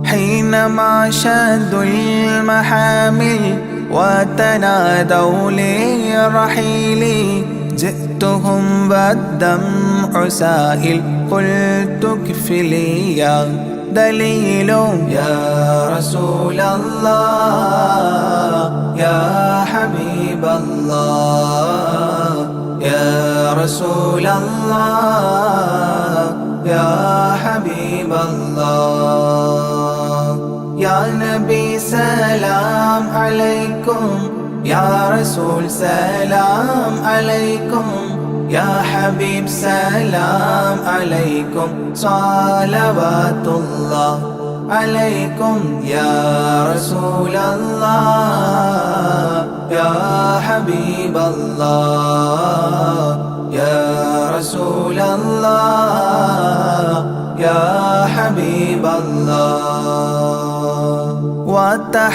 حينما شدوا المحامل وتنادوا لرحيلي جئتهم والدمع سائل قلت اكفلي يا دليل يا رسول الله يا حبيب الله يا رسول الله يا حبيب الله يا نبي سلام عليكم يا رسول سلام عليكم يا حبيب سلام عليكم صلوات الله عليكم يا رسول الله يا حبيب الله يا رسول الله يا حبيب الله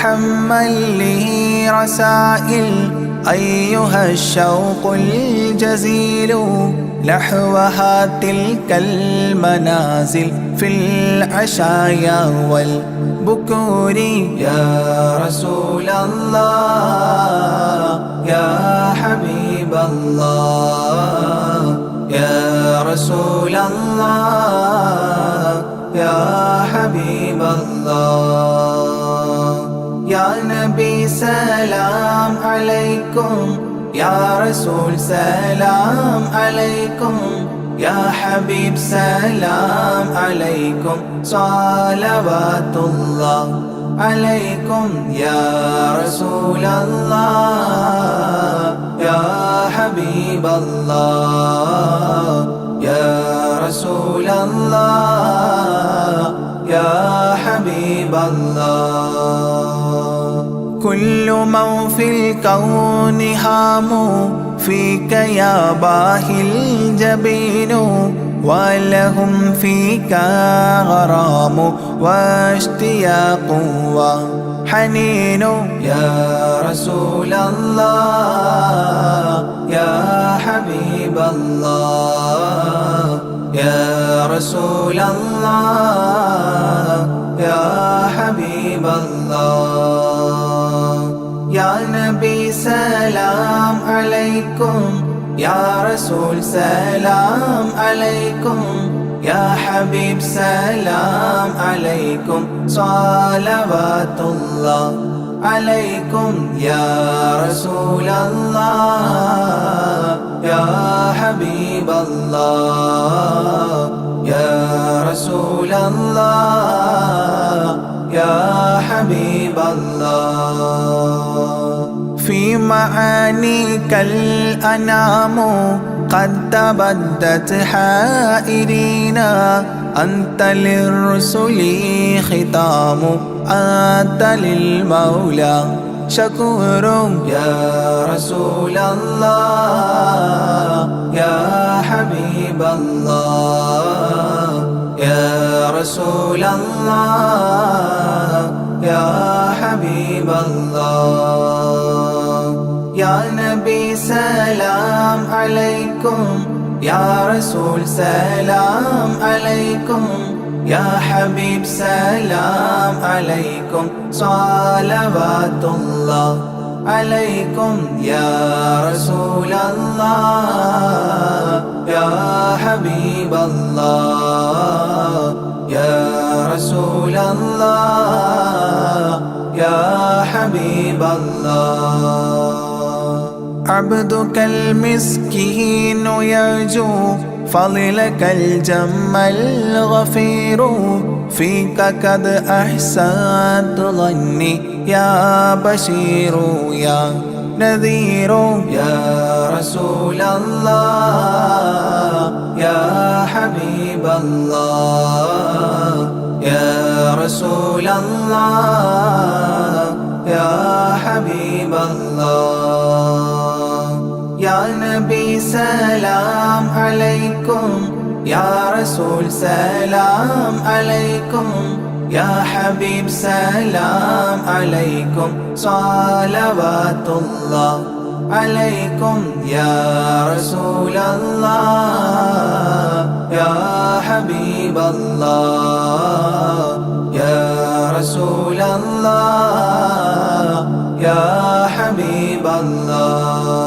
تحمل لي رسائل أيها الشوق الجزيل نحوها تلك المنازل في العشايا والبكور. يا رسول الله يا حبيب الله يا رسول الله يا حبيب الله. يا نبي سلام عليكم يا رسول سلام عليكم يا حبيب سلام عليكم صلوات الله عليكم. يا رسول الله يا حبيب الله يا رسول الله يا حبيب الله. كل من في الكون هام فيك يا باهي الجبين ولهم فيك غرام واشتياق وحنين. يا رسول الله يا حبيب الله يا رسول الله يا حبيب الله. يا نبي سلام عليكم يا رسول سلام عليكم يا حبيب سلام عليكم صلوات الله عليكم. يا رسول الله يا حبيب الله يا رسول الله يا حبيب الله. في معانيك الأنام قد تبدت حائرين أنت للرسل ختام أنت للمولى شكور. يا رسول الله يا حبيب الله يا رسول الله يا حبيب الله. يا نبي سلام عليكم يا رسول سلام عليكم يا حبيب سلام عليكم صلوات الله عليكم. يا رسول الله يا حبيب الله يا رسول الله يا حبيب الله. عبدك المسكين يرجو فضلك الجم الغفير فيك قد أحسنت ظني يا بشير يا نذير. يا رسول الله يا حبيب الله يا رسول الله يا حبيب الله. يا نبي سلام عليكم يا رسول سلام عليكم يا حبيب سلام عليكم صلوات الله عليكم. يا رسول الله يا حبيب الله يا رسول الله يا حبيب الله.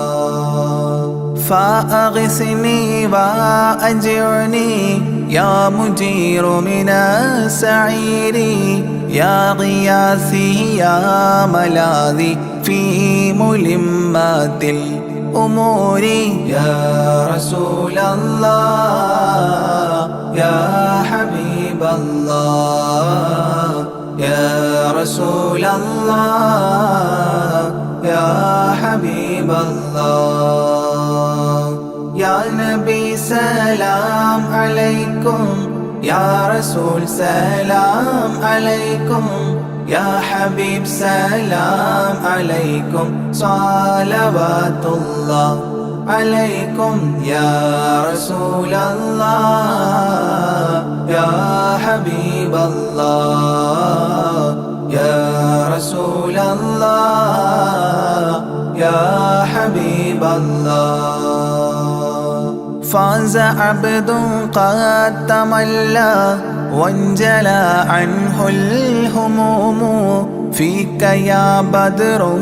فأغثني وأجرني يا مجير من السعير يا غياثي يا ملاذي في ملمات الأمور. يا رسول الله يا حبيب الله يا رسول الله يا حبيب الله. يا نبي سلام عليكم يا رسول سلام عليكم يا حبيب سلام عليكم صلوات الله عليكم. يا رسول الله يا حبيب الله يا رسول فاز عبد قد تملى وانجلى عنه الهموم فيك يا بدر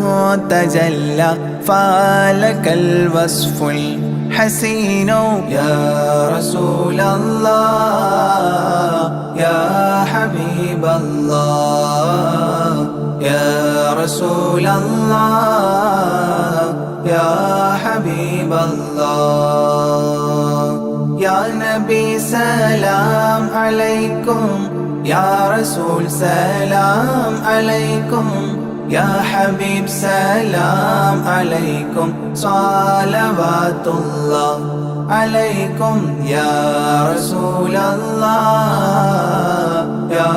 تجلى فلك الوصف الحسين يا رسول الله يا حبيب الله يا رسول الله يا حبيب الله يا نبي سلام عليكم يا رسول سلام عليكم يا حبيب سلام عليكم صلوات الله عليكم يا رسول الله يا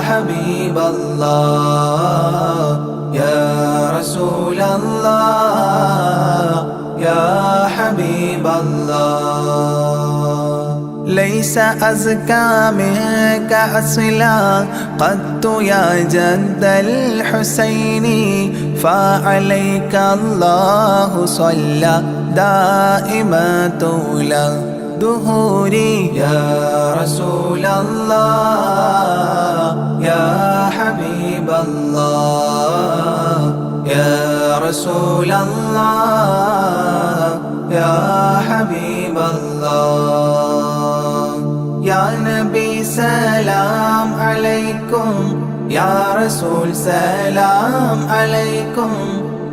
حبيب الله يا رسول الله يا حبيب الله ليس أزكى منك أصلا قدت يا جد الحسين فعليك الله صلى دائما طول دهوري يا رسول الله يا حبيب الله يا رسول الله يا حبيب الله يا نبي سلام عليكم يا رسول سلام عليكم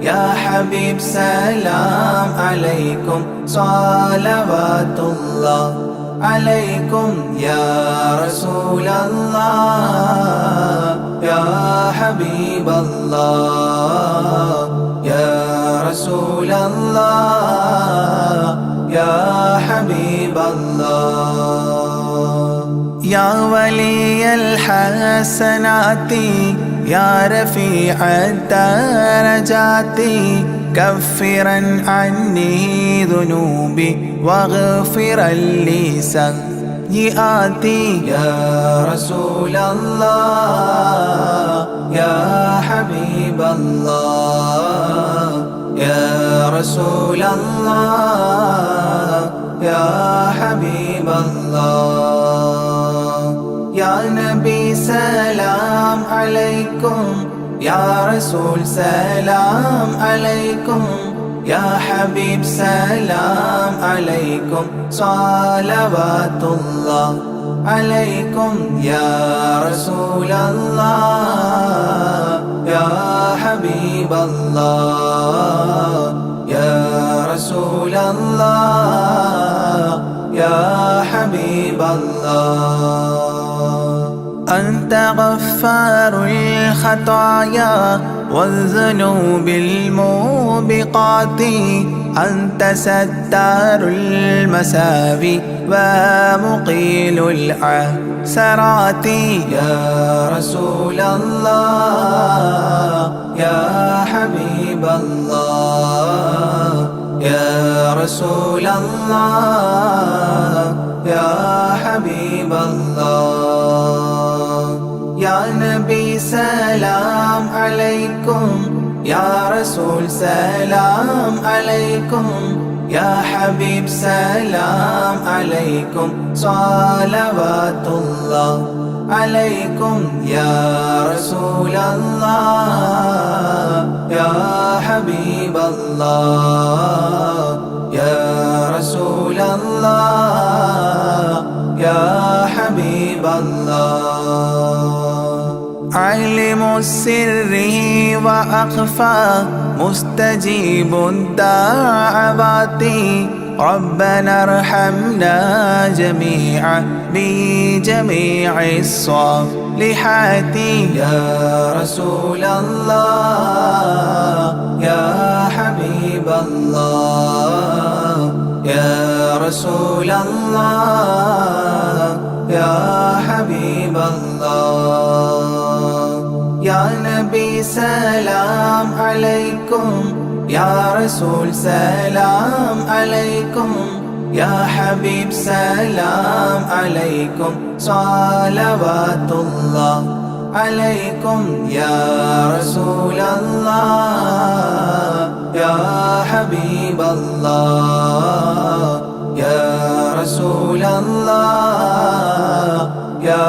يا حبيب سلام عليكم صلوات الله عليكم يا رسول الله يا حبيب الله يا رسول الله يا حبيب الله يا ولي الحسنات يا رفيع الدرجات كفرا عني ذنوبي واغفرا لي سيئاتي يا رسول الله يا حبيب الله يا رسول الله يا حبيب الله يا نبي سلام عليكم يا رسول سلام عليكم يا حبيب سلام عليكم صلوات الله عليكم يا رسول الله يا حبيب الله يا رسول الله يا حبيب الله أنت غفار الخطايا والذنوب الموبقات أنت ستار المساوي ومقيل العثرات يا رسول الله يا حبيب الله يا رسول الله يا حبيب الله يا نبي سلام عليكم يا رسول سلام عليكم يا حبيب سلام عليكم صلوات الله عليكم يا رسول الله يا حبيب الله يا رسول الله يا حبيب الله عالم السر وأخفى مستجيب الدعوات ربنا ارحمنا جميعا بجميع الصالحات يا رسول الله يا حبيب الله يا رسول الله يا حبيب الله يا نبي سلام عليكم يا رسول سلام عليكم يا حبيب سلام عليكم صلوات الله عليكم يا رسول الله يا حبيب الله يا رسول الله يا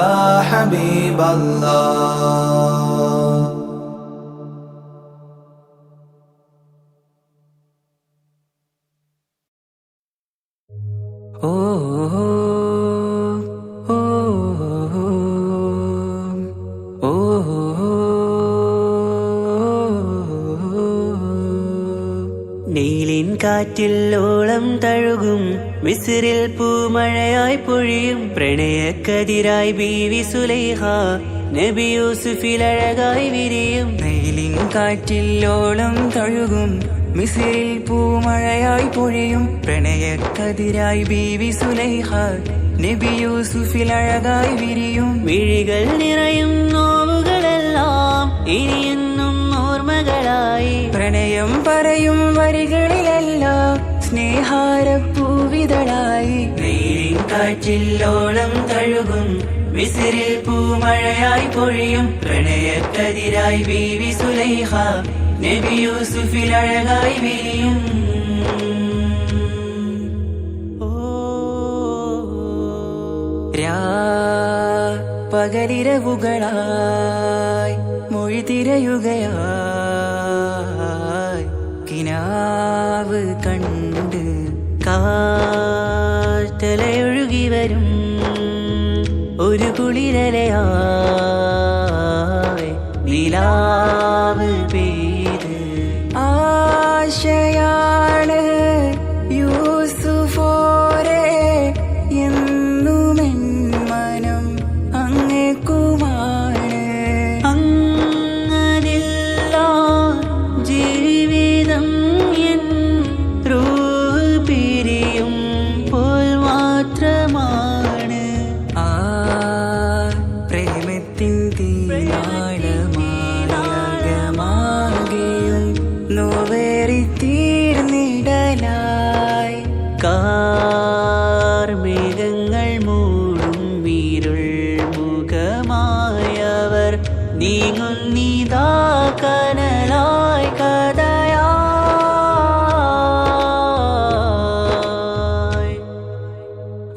حبيب الله. നീലിൻ കാറ്റിൽ ഓളം തഴുകും മിസ്രിൽ പൂമഴയായി പൊഴിയും പ്രണയക്കതിരായി ബീവി സുലൈഹ നബി യൂസുഫിൽ അഴകായി വിരിയും. നീലിൻ കാറ്റിൽ ഓളം തഴുകും മിസ്രിൽ പൂമഴയായി പൊഴിയും പ്രണയക്കതിരായി ബീവി സുലൈഹ നബി യൂസുഫിൽ അഴകായി വിരിയും. മിഴികൾ നിറയും നോവുകളെല്ലാം ഇനിയെന്നും ഓർമ്മകളായി പ്രണയം പറയും വരികളിലെല്ലാം സ്നേഹാരപ്പൂവിതളായി. നീലിൻ കാറ്റിൽ ഓളം തഴുകും മിസ്രിൽ പൂമഴയായി പൊഴിയും പ്രണയക്കതിരായി ബീവി സുലൈഹ നബി യൂസുഫിൽ അഴകായി വിരിയും. പകലിരവുകളായി മൊഴി തിരയുകയായി കിനാവ് കണ്ട് കാറ്റലയൊഴുകി വരും ഒരു കുളിരലയായി നിലാവ് പെയ്ത് ആശയാണ് യൂസുഫോരെ എന്നുമെൻ മനം അങ്ങേക്കുമാണ്. അങ്ങനില്ല ജീവിതം എൻ റൂഹ് പിരിയും പോൽ മാത്രമാണ്. ആ പ്രേമത്തിൻ തീരാളമാകെയും നോവേറി തീർന്നിടലായി കാർമേഘങ്ങൾ മൂടും വീരുൾ മുഖമായവർ നീങ്ങുന്നിതാ കനലായി കഥയായി.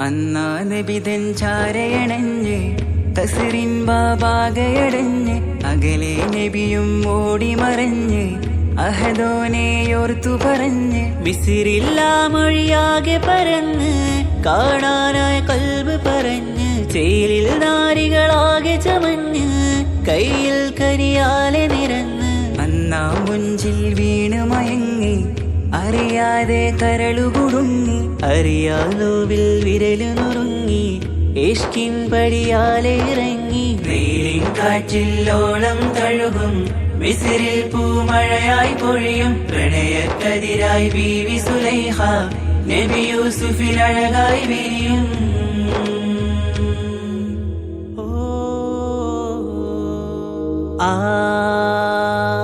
അന്നാ നബിതൻ ചാരയണഞ്ഞ് കസറിൻ ബാബാകയടഞ്ഞ് അകലെ നബിയും ഓടിമറഞ്ഞ് അഹദോനെയോർത്തു പറഞ്ഞ് മിസിറില്ലാ മൊഴിയാകെ പരന്ന് കാണാനായി കൽബ് പറഞ്ഞ് ചേലിൽ നാരികളാകെ ചമഞ്ഞ് കയ്യിൽ കരിയാലെ നിരന്ന് അന്നാ മുഞ്ചിൽ വീണ് മയങ്ങി അറിയാതെ കരളുകുടുങ്ങി അറിയാലോവിൽ വിരലു നുറുങ്ങി ഇഷ്കിൻ പടിയാലെ ഇറങ്ങി. നീലിൻ കാറ്റിൽ ഓളം തഴുകും മിസ്രിൽ പൂമഴയായി പൊഴിയും പ്രണയക്കതിരായി ബീവി സുലൈഹ നബി യൂസുഫിൽ അഴകായി വിരിയും. ആ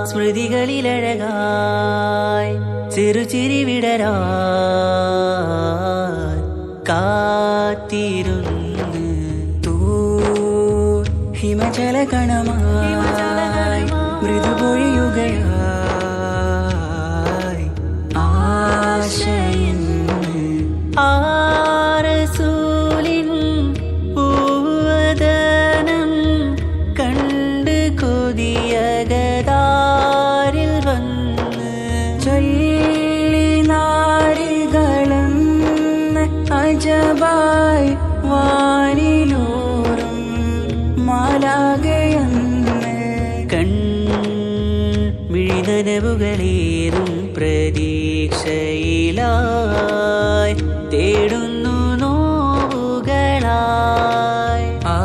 സ്മൃതികളിലഴകായി ചെറുചിരി വിടരാൻ കാത്തിരുന്ന് ഹിമജല കണമായി മൃദുപൊഴിയുകയായി ആശയെന്ന് ആരസൂലിൻ പൂവദനം കണ്ട് കൊതിയകതാരിൽ വന്ന് ചൊല്ലി നാരികളെന്ന് അജബായി വാനിലൂറും മാലാകയെന്ന് മിഴിനനവുകളേറും പ്രതീക്ഷയിലായി തേടുന്നു നോവുകളായി. ആ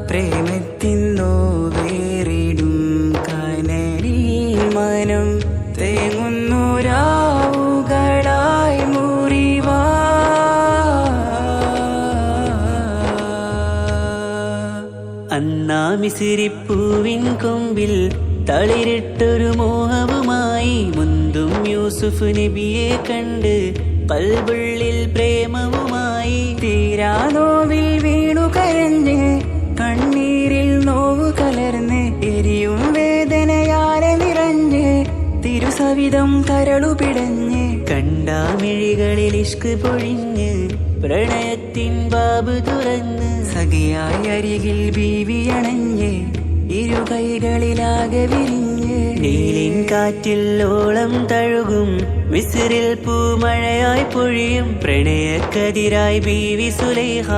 പ്രേമത്തിൻ നോവേറിടും കനലിൽ മനം തേങ്ങുന്നു രാവുകളായി മുറിവാ. അന്നാ മിസിരിപ്പൂവിൻ കൊമ്പിൽ തളിരിട്ടൊരു മോഹവുമായി മുന്തും യൂസുഫ് നബിയെ കണ്ട് കൽബുള്ളിൽ പ്രേമവുമായി. തീരാനോവിൽ വീണു കരഞ്ഞ് കണ്ണീരിൽ നോവു കലർന്ന് എരിയും വേദനയാലെ നിറഞ്ഞ് തിരുസവിധം കരളു പിടഞ്ഞ് കണ്ട മിഴികളിൽ ഇഷ്ക് പൊഴിഞ്ഞ് പ്രണയത്തിൻ ബാബ് തുറന്ന് സഖിയായി അരികിൽ ബീവി അണഞ്ഞ് ഇരു കൈകളിലാകെ വിരിഞ്ഞ് നീലിൻ കാറ്റിൽ ഓളം തഴുകും മിസ്രിൽ പൂമഴയായി പൊഴിയും പ്രണയക്കതിരായി ബീവി സുലൈഹ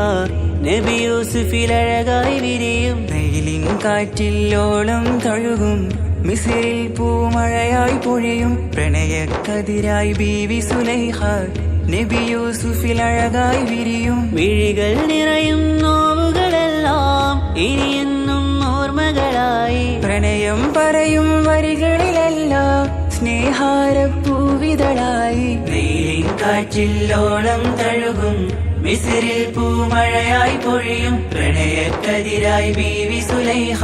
നബി യൂസുഫിലഴകായി വിരിയും വെയിലിൻ കാറ്റിൽ ഓളം തഴുകും മിസിറിൽ പൂമഴയായി പൊഴിയും പ്രണയക്കതിരായി ബീവി സുലൈഹ നബി യൂസുഫിൽ അഴകായി വിരിയും മിഴികൾ നിറയും നോവുകളെല്ലാം ഇനിയെന്നും ഓർമ്മകളായി പ്രണയം പറയും വരികളിലെല്ലാം സ്നേഹാരപ്പൂവിതളായി വെയിലിൻ കാറ്റിൽ ഓളം തഴുകും മിസ്രിൽ പൂമഴയായി പൊഴിയും പ്രണയക്കതിരായി ബീവി സുലൈഹ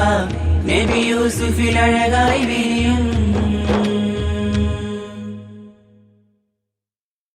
നബി യൂസുഫിൽ അഴകായി വിരിയും